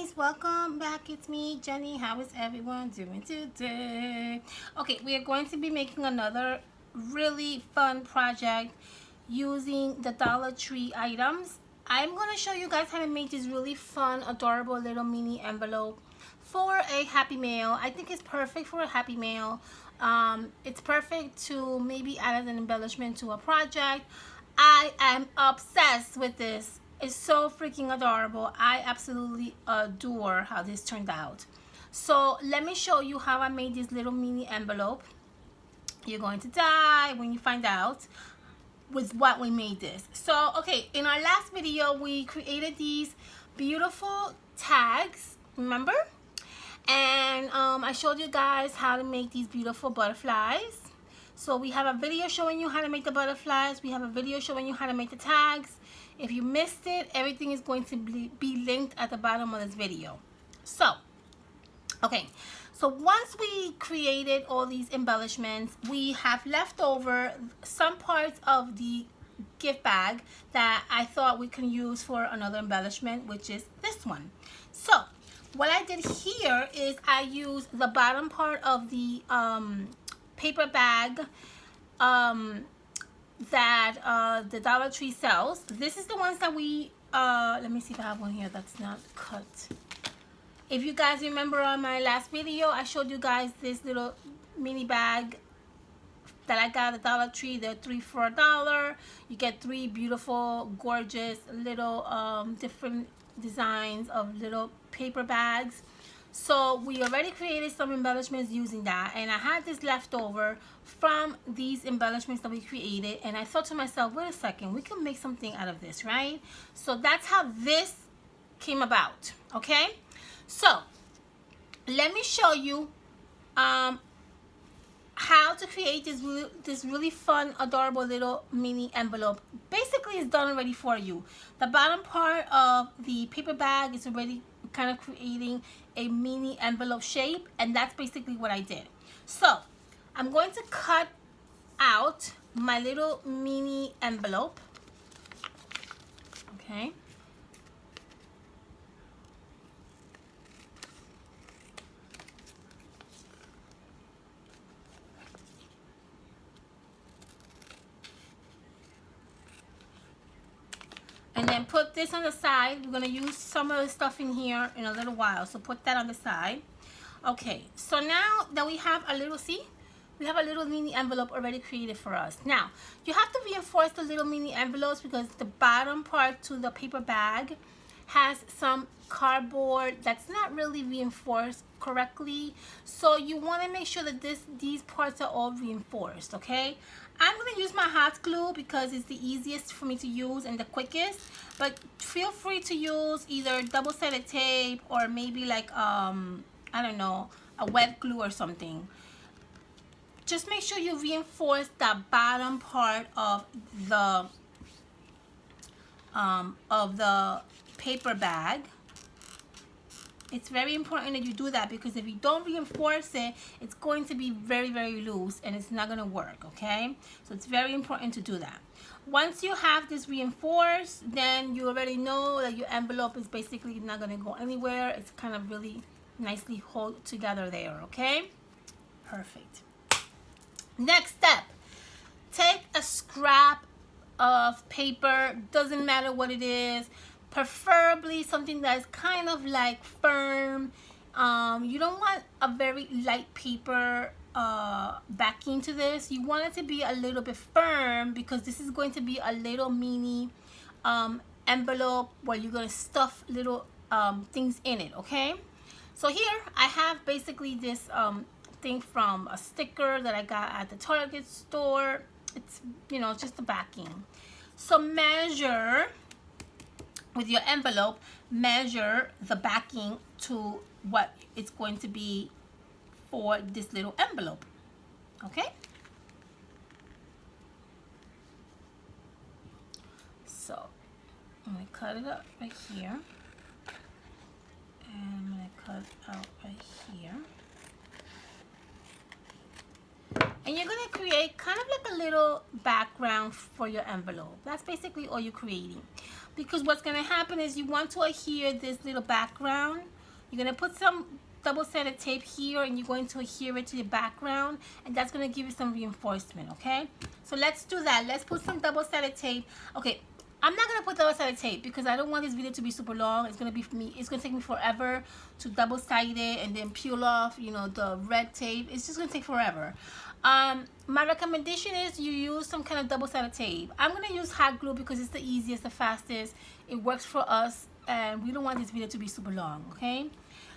guys, welcome back. It's me, Jenny. How is everyone doing today? Okay, we are going to be making another really fun project using the Dollar Tree items. I'm going to show you guys how to make this really fun, adorable little mini envelope for a Happy Mail. I think it's perfect for a Happy Mail. It's perfect to maybe add as an embellishment to a project. I am obsessed with this. It's so freaking adorable. I absolutely adore how this turned out. So let me show you how I made this little mini envelope. You're going to die when you find out with what we made this. So okay, in our last video we created these beautiful tags, remember? And I showed you guys how to make these beautiful butterflies. So we have a video showing you how to make the butterflies. We have a video showing you how to make the tags. If you missed it, everything is going to be linked at the bottom of this video. So, okay. So once we created all these embellishments, we have left over some parts of the gift bag that I thought we can use for another embellishment, which is this one. So what I did here is I used the bottom part of the paper bag that the Dollar Tree sells. This is the ones that we let me see if I have one here that's not cut. If you guys remember on my last video, I showed you guys this little mini bag that I got at the Dollar Tree. They're 3 for $1. You get 3 beautiful, gorgeous little different designs of little paper bags. So we already created some embellishments using that, and I had this left over from these embellishments that we created, and I thought to myself, wait a second, we can make something out of this, right? So that's how this came about. Okay, so let me show you how to create this really fun, adorable little mini envelope. Basically, it's done already for you. The bottom part of the paper bag is already kind of creating a mini envelope shape, and that's basically what I did. So I'm going to cut out my little mini envelope. Okay. And then put this on the side. We're going to use some of the stuff in here in a little while. So put that on the side. Okay, so now that we have a little, see? We have a little mini envelope already created for us. Now, you have to reinforce the little mini envelopes because the bottom part to the paper bag has some cardboard that's not really reinforced correctly. So you want to make sure that these parts are all reinforced, okay? I'm going to use my hot glue because it's the easiest for me to use and the quickest. But feel free to use either double-sided tape or maybe like, I don't know, a wet glue or something. Just make sure you reinforce the bottom part of the paper bag. It's very important that you do that because if you don't reinforce it, it's going to be very, very loose and it's not going to work, okay? So it's very important to do that. Once you have this reinforced, then you already know that your envelope is basically not going to go anywhere. It's kind of really nicely hold together there, okay? Perfect. Next step, take a scrap of paper, doesn't matter what it is, preferably something that is kind of like firm. You don't want a very light paper backing to this. You want it to be a little bit firm because this is going to be a little mini envelope where you're going to stuff little things in it, okay? So here I have basically this thing from a sticker that I got at the Target store. It's, you know, just the backing. So measure with your envelope, measure the backing to what it's going to be for this little envelope, okay? So I'm going to cut it up right here, and I'm going to cut out right here. And you're going to create kind of like a little background for your envelope. That's basically all you're creating. Because what's going to happen is you want to adhere this little background you're gonna put some double-sided tape here, and you're going to adhere it to the background, and that's gonna give you some reinforcement. Okay, so let's do that. Let's put some double-sided tape. Okay, I'm not gonna put double-sided tape because I don't want this video to be super long. It's gonna be for me. It's gonna take me forever to double-side it and then peel off, you know, the red tape. It's just gonna take forever. My recommendation is you use some kind of double-sided tape. I'm gonna use hot glue because it's the easiest, the fastest. It works for us, and we don't want this video to be super long. Okay.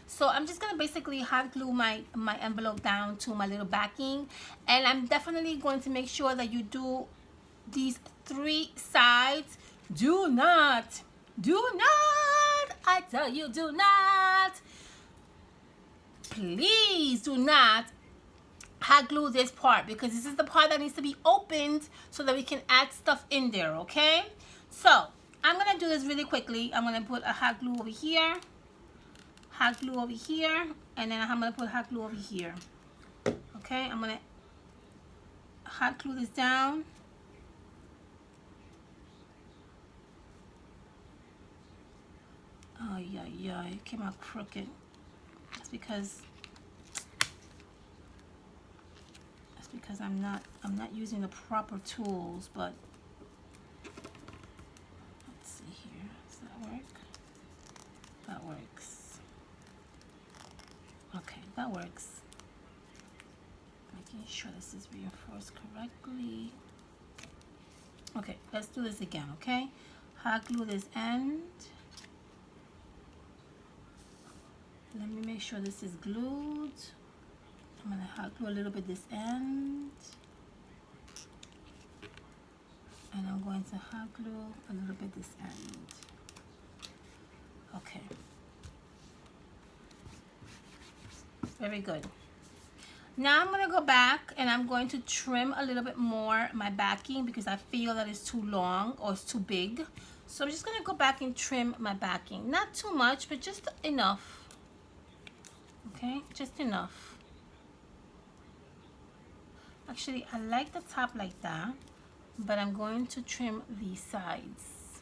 So I'm just gonna basically hot glue my envelope down to my little backing, and I'm definitely going to make sure that you do these 3 sides. Do not, I tell you, do not, please do not hot glue this part, because this is the part that needs to be opened so that we can add stuff in there. Okay, so I'm gonna do this really quickly. I'm gonna put a hot glue over here, hot glue over here, and then I'm gonna put hot glue over here. Okay, I'm gonna hot glue this down. Oh yeah, it came out crooked. That's because I'm not using the proper tools. But let's see here. Does that work? That works. Okay, that works. Making sure this is reinforced correctly. Okay, let's do this again. Okay, hot glue this end. Let me make sure this is glued. I'm gonna hot glue a little bit this end, and I'm going to hot glue a little bit this end. Okay, very good. Now I'm gonna go back and I'm going to trim a little bit more my backing because I feel that it's too long or it's too big. So I'm just gonna go back and trim my backing. Not too much, but just enough. Okay, just enough. Actually, I like the top like that, but I'm going to trim the sides.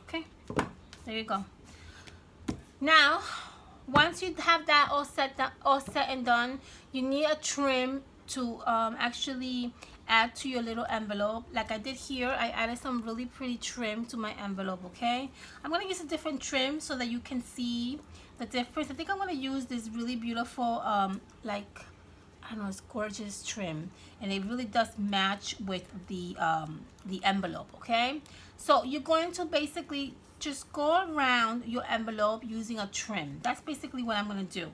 Okay, there you go. Now, once you have that all set and done, you need a trim to actually add to your little envelope. Like I did here, I added some really pretty trim to my envelope. Okay, I'm gonna use a different trim so that you can see the difference. I think I'm gonna use this really beautiful like, I don't know, it's gorgeous trim, and it really does match with the envelope. Okay, so you're going to basically just go around your envelope using a trim. That's basically what I'm gonna do.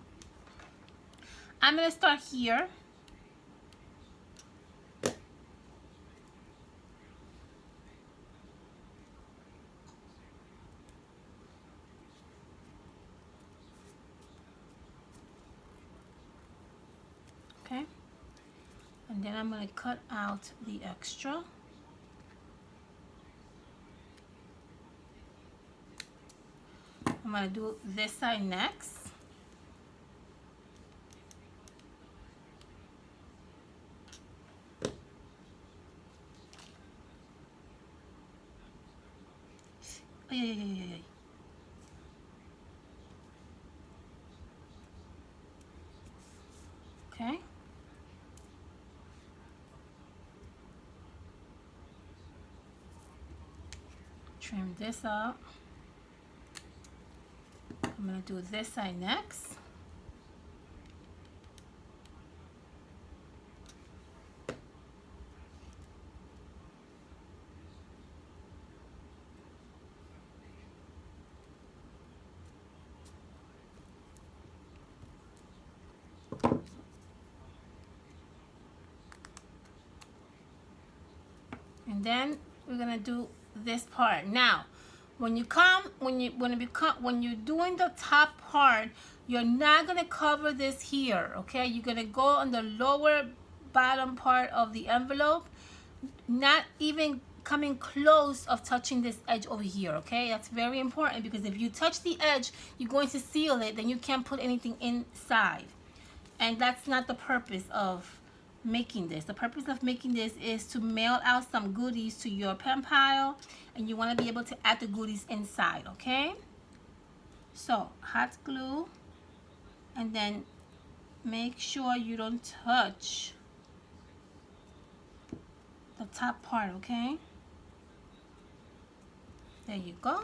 I'm gonna start here. Okay, and then I'm going to cut out the extra. I'm going to do this side next. Okay. Trim this up. I'm going to do this side next. And then we're gonna do this part. Now, when you're doing the top part, you're not gonna cover this here. Okay, you're gonna go on the lower bottom part of the envelope, not even coming close of touching this edge over here. Okay, that's very important, because if you touch the edge, you're going to seal it, then you can't put anything inside, and that's not the purpose of making this. The purpose of making this is to mail out some goodies to your pen pal, and you want to be able to add the goodies inside, okay? So hot glue, and then make sure you don't touch the top part, okay? There you go.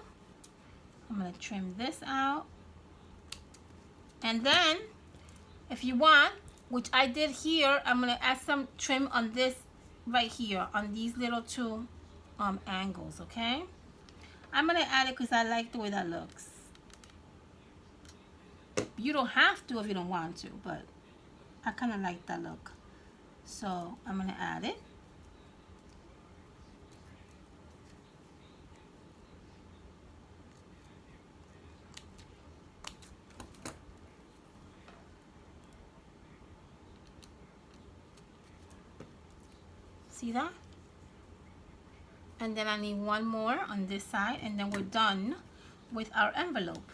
I'm going to trim this out. And then, if you want, which I did here, I'm going to add some trim on this right here, on these little two angles, okay? I'm going to add it because I like the way that looks. You don't have to if you don't want to, but I kind of like that look. So I'm going to add it. See that? And then I need one more on this side, and then we're done with our envelope.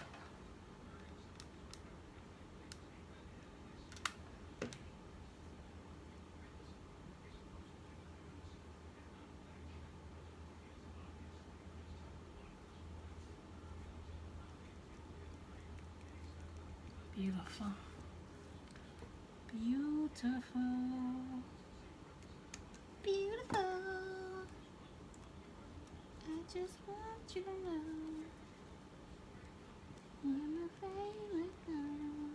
Beautiful. Beautiful. Beautiful. I just want you to know you're my favorite girl.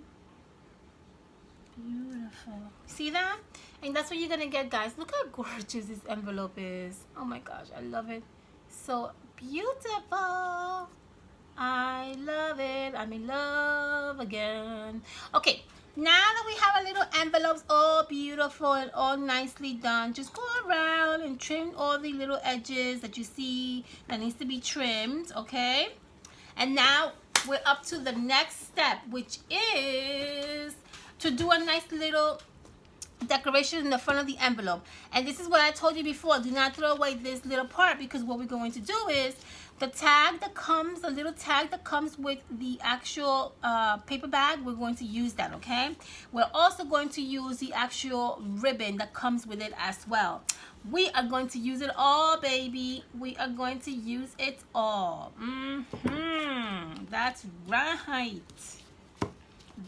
Beautiful. See that? And that's what you're gonna get, guys. Look how gorgeous this envelope is. Oh my gosh, I love it. So beautiful. I love it. I'm in love again. Okay, now that we have our little envelopes all beautiful and all nicely done, just go around and trim all the little edges that you see that needs to be trimmed, okay? And now we're up to the next step, which is to do a nice little decoration in the front of the envelope. And this is what I told you before. Do not throw away this little part, because what we're going to do is the tag that comes, the little tag that comes with the actual paper bag, we're going to use that, okay? We're also going to use the actual ribbon that comes with it as well. We are going to use it all, baby. We are going to use it all. That's right.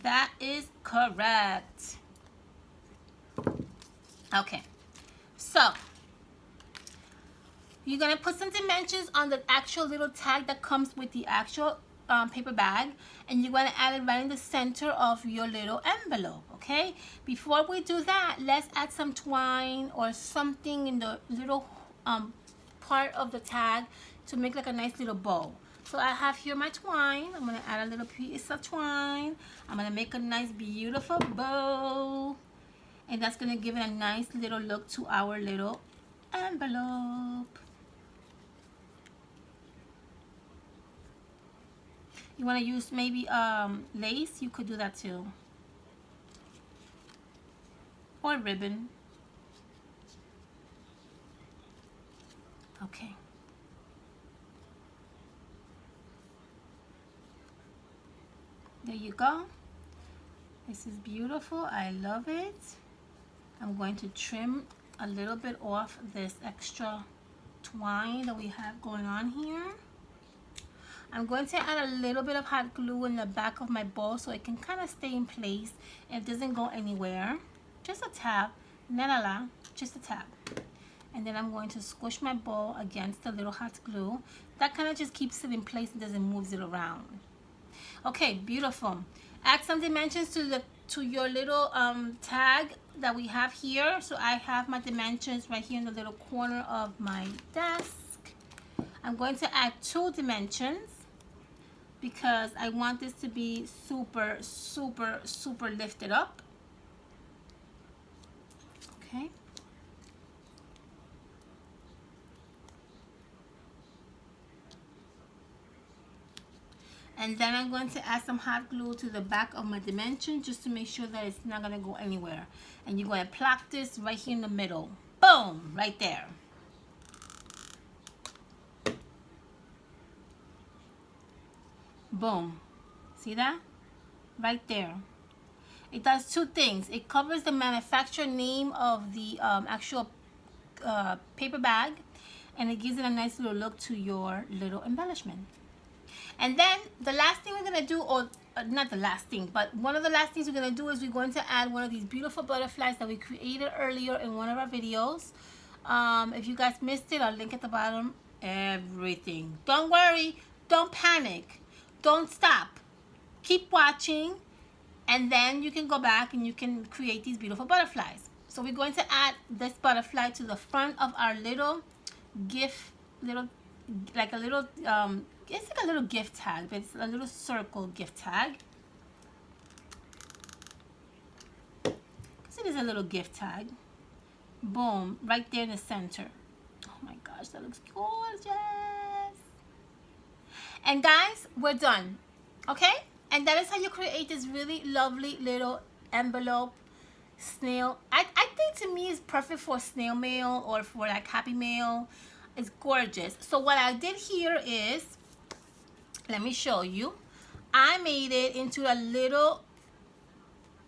That is correct. Okay, so you're gonna put some dimensions on the actual little tag that comes with the actual paper bag, and you're gonna add it right in the center of your little envelope, okay? Before we do that, let's add some twine or something in the little part of the tag to make like a nice little bow. So I have here my twine. I'm gonna add a little piece of twine. I'm gonna make a nice beautiful bow. And that's going to give it a nice little look to our little envelope. You want to use maybe lace? You could do that too. Or ribbon. Okay. There you go. This is beautiful. I love it. I'm going to trim a little bit off this extra twine that we have going on here. I'm going to add a little bit of hot glue in the back of my bowl so it can kind of stay in place and it doesn't go anywhere. Just a tap, not a lot, just a tap. And then I'm going to squish my bowl against the little hot glue. That kind of just keeps it in place and doesn't move it around. Okay, beautiful. Add some dimensions to your little tag that we have here. So I have my dimensions right here in the little corner of my desk. I'm going to add 2 dimensions because I want this to be super, super, super lifted up. Okay. And then I'm going to add some hot glue to the back of my dimension just to make sure that it's not going to go anywhere. And you're going to plop this right here in the middle. Boom! Right there. Boom. See that? Right there. It does two things. It covers the manufacturer name of the actual paper bag, and it gives it a nice little look to your little embellishment. And then the last thing we're gonna do, or not the last thing, but one of the last things we're gonna do is we're going to add one of these beautiful butterflies that we created earlier in one of our videos. If you guys missed it, I'll link at the bottom. Everything. Don't worry. Don't panic. Don't stop. Keep watching, and then you can go back and you can create these beautiful butterflies. So we're going to add this butterfly to the front of our little gift, like a little, it's like a little gift tag, but it's a little circle gift tag. Because it is a little gift tag. Boom, right there in the center. Oh my gosh, that looks gorgeous. And guys, we're done. Okay? And that is how you create this really lovely little envelope snail. I think to me it's perfect for snail mail or for like Happy Mail. It's gorgeous. So what I did here is, let me show you. I made it into a little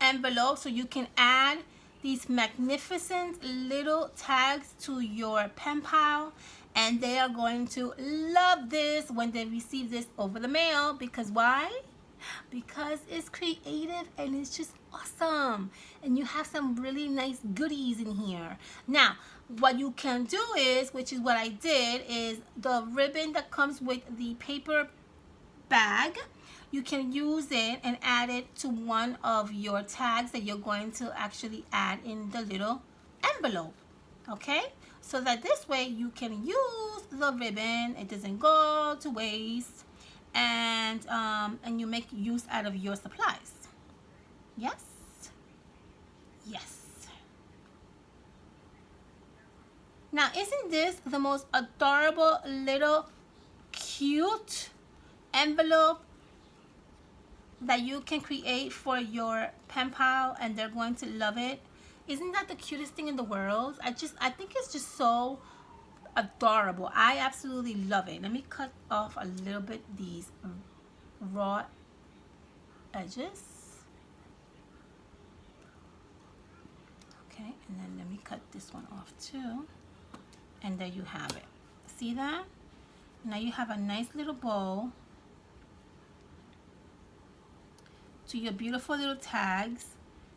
envelope so you can add these magnificent little tags to your pen pal, and they are going to love this when they receive this over the mail. Because why? Because it's creative and it's just awesome, and you have some really nice goodies in here. Now what you can do is, which is what I did, is the ribbon that comes with the paper bag, you can use it and add it to one of your tags that you're going to actually add in the little envelope. Okay, so that this way you can use the ribbon, it doesn't go to waste, and you make use out of your supplies. Yes, yes. Now isn't this the most adorable little cute envelope that you can create for your pen pal, and they're going to love it? Isn't that the cutest thing in the world? I think it's just so adorable. I absolutely love it. Let me cut off a little bit these raw edges. Okay, and then let me cut this one off too. And there you have it. See that? Now you have a nice little bow to your beautiful little tags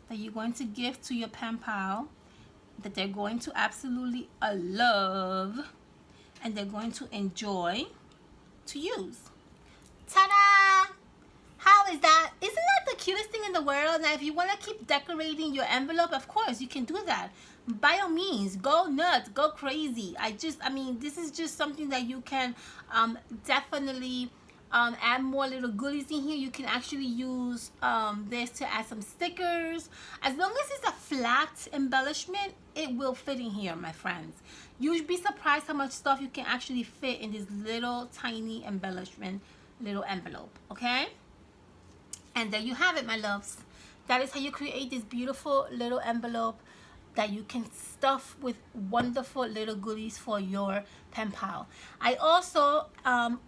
that you're going to give to your pen pal, that they're going to absolutely love and they're going to enjoy to use. Ta-da! How is that? Isn't that the cutest thing in the world? Now if you want to keep decorating your envelope, of course you can do that. By all means, go nuts, go crazy. I mean, this is just something that you can definitely add more little goodies in here. You can actually use this to add some stickers. As long as it's a flat embellishment, it will fit in here, my friends. You'd be surprised how much stuff you can actually fit in this little tiny embellishment little envelope. Okay, and there you have it, my loves. That is how you create this beautiful little envelope that you can stuff with wonderful little goodies for your pen pal. I also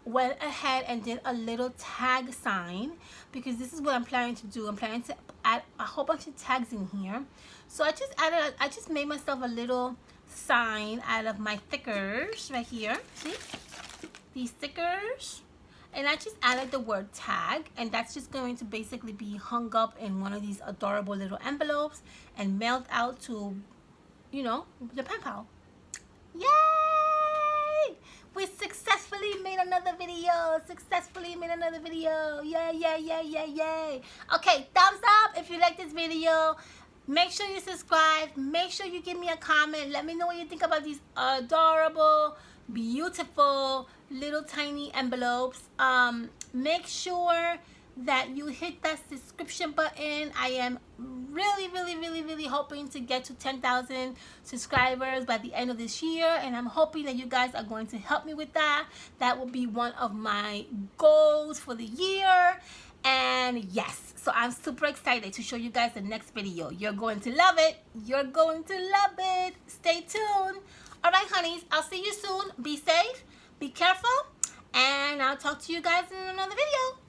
went ahead and did a little tag sign, because this is what I'm planning to do. I'm planning to add a whole bunch of tags in here. So I just made myself a little sign out of my stickers right here. See? These stickers. And I just added the word tag, and that's just going to basically be hung up in one of these adorable little envelopes and mailed out to, you know, the pen pal. Yay! We successfully made another video. Yay, yay, yay, yay, yay. Okay, thumbs up if you like this video. Make sure you subscribe. Make sure you give me a comment. Let me know what you think about these adorable, beautiful little tiny envelopes. Make sure that you hit that subscription button. I am really hoping to get to 10,000 subscribers by the end of this year, and I'm hoping that you guys are going to help me with that. That will be one of my goals for the year. And yes, so I'm super excited to show you guys the next video. You're going to love it. You're going to love it. Stay tuned. All right, honeys, I'll see you soon. Be safe, be careful, and I'll talk to you guys in another video.